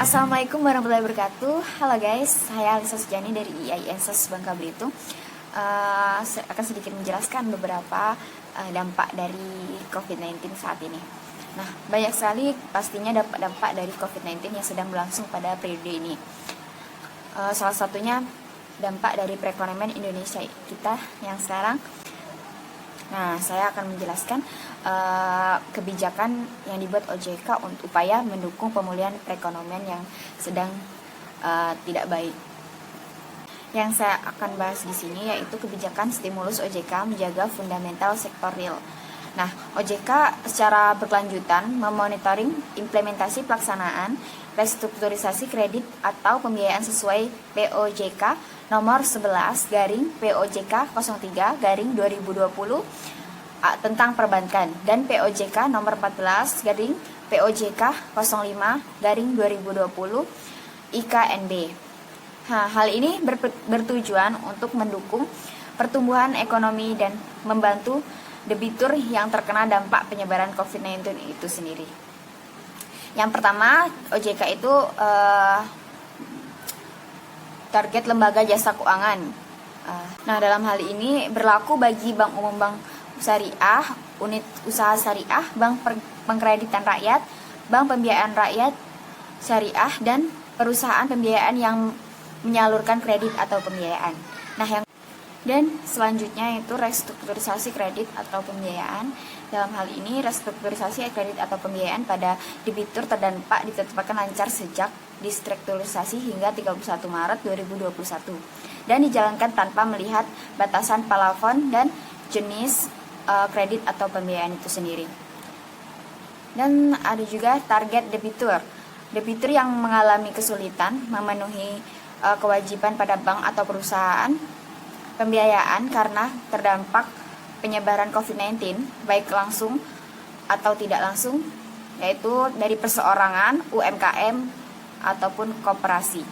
Assalamualaikum warahmatullahi wabarakatuh. Halo guys, saya Alisa Sujani dari IAINSES Bangka Belitung. Akan sedikit menjelaskan beberapa dampak dari COVID-19 saat ini. Nah, banyak sekali pastinya dampak dari COVID-19 yang sedang berlangsung pada periode ini. Salah satunya dampak dari perekonomian Indonesia kita yang sekarang. Nah, saya akan menjelaskan kebijakan yang dibuat OJK untuk upaya mendukung pemulihan perekonomian yang sedang tidak baik. Yang saya akan bahas di sini yaitu kebijakan stimulus OJK menjaga fundamental sektor real. Nah, OJK secara berkelanjutan memonitoring implementasi pelaksanaan restrukturisasi kredit atau pembiayaan sesuai POJK nomor 11/POJK 03/2020 tentang perbankan dan POJK nomor 14/POJK 05/2020 IKNB. Nah, hal ini bertujuan untuk mendukung pertumbuhan ekonomi dan membantu debitur yang terkena dampak penyebaran COVID-19 itu sendiri. Yang pertama, OJK itu target lembaga jasa keuangan. Nah, dalam hal ini berlaku bagi bank umum, bank syariah, unit usaha syariah, bank pengkreditan rakyat, bank pembiayaan rakyat syariah, dan perusahaan pembiayaan yang menyalurkan kredit atau pembiayaan. Nah, dan selanjutnya itu restrukturisasi kredit atau pembiayaan. Dalam hal ini restrukturisasi kredit atau pembiayaan pada debitur terdampak ditetapkan lancar sejak restrukturisasi hingga 31 Maret 2021 dan dijalankan tanpa melihat batasan plafon dan jenis kredit atau pembiayaan itu sendiri. Dan ada juga target debitur. Debitur yang mengalami kesulitan memenuhi kewajiban pada bank atau perusahaan pembiayaan karena terdampak penyebaran COVID-19, baik langsung atau tidak langsung, yaitu dari perseorangan, UMKM, ataupun koperasi.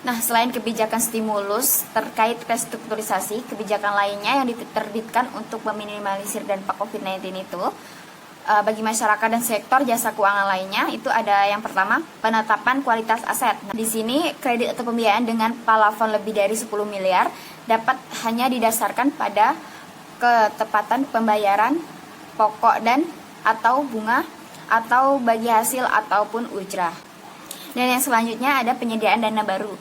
Nah, selain kebijakan stimulus terkait restrukturisasi, kebijakan lainnya yang diterbitkan untuk meminimalisir dampak COVID-19 itu bagi masyarakat dan sektor jasa keuangan lainnya itu ada yang pertama, penetapan kualitas aset. Nah, di sini kredit atau pembiayaan dengan plafon lebih dari 10 miliar dapat hanya didasarkan pada ketepatan pembayaran pokok dan atau bunga atau bagi hasil ataupun ujrah. Dan yang selanjutnya ada penyediaan dana baru.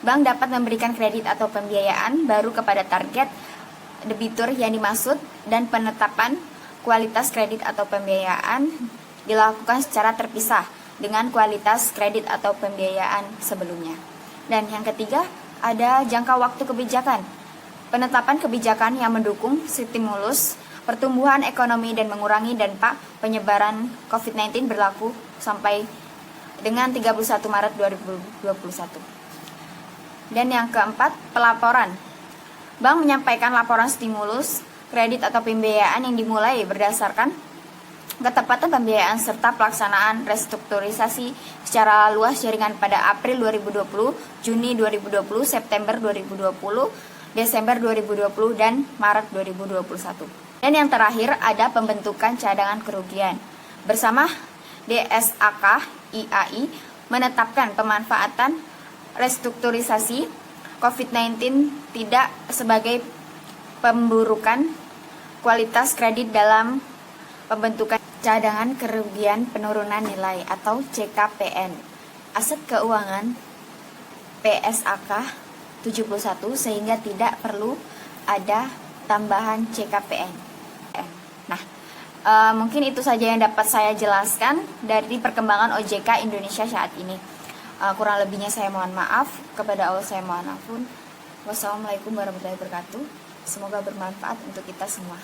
Bank dapat memberikan kredit atau pembiayaan baru kepada target debitur yang dimaksud dan penetapan kualitas kredit atau pembiayaan dilakukan secara terpisah dengan kualitas kredit atau pembiayaan sebelumnya. Dan yang ketiga, ada jangka waktu kebijakan. Penetapan kebijakan yang mendukung stimulus pertumbuhan ekonomi dan mengurangi dampak penyebaran COVID-19 berlaku sampai dengan 31 Maret 2021. Dan yang keempat, pelaporan. Bank menyampaikan laporan stimulus kredit atau pembiayaan yang dimulai berdasarkan ketepatan pembiayaan serta pelaksanaan restrukturisasi secara luas jaringan pada April 2020, Juni 2020, September 2020, Desember 2020, dan Maret 2021. Dan yang terakhir ada pembentukan cadangan kerugian. Bersama DSAK IAI menetapkan pemanfaatan restrukturisasi COVID-19 tidak sebagai pemburukan kualitas kredit dalam pembentukan cadangan kerugian penurunan nilai atau CKPN aset keuangan PSAK 71 sehingga tidak perlu ada tambahan CKPN. Nah, mungkin itu saja yang dapat saya jelaskan dari perkembangan OJK Indonesia saat ini. Kurang lebihnya saya mohon maaf, kepada Allah saya mohon ampun. Wassalamualaikum warahmatullahi wabarakatuh. Semoga bermanfaat untuk kita semua.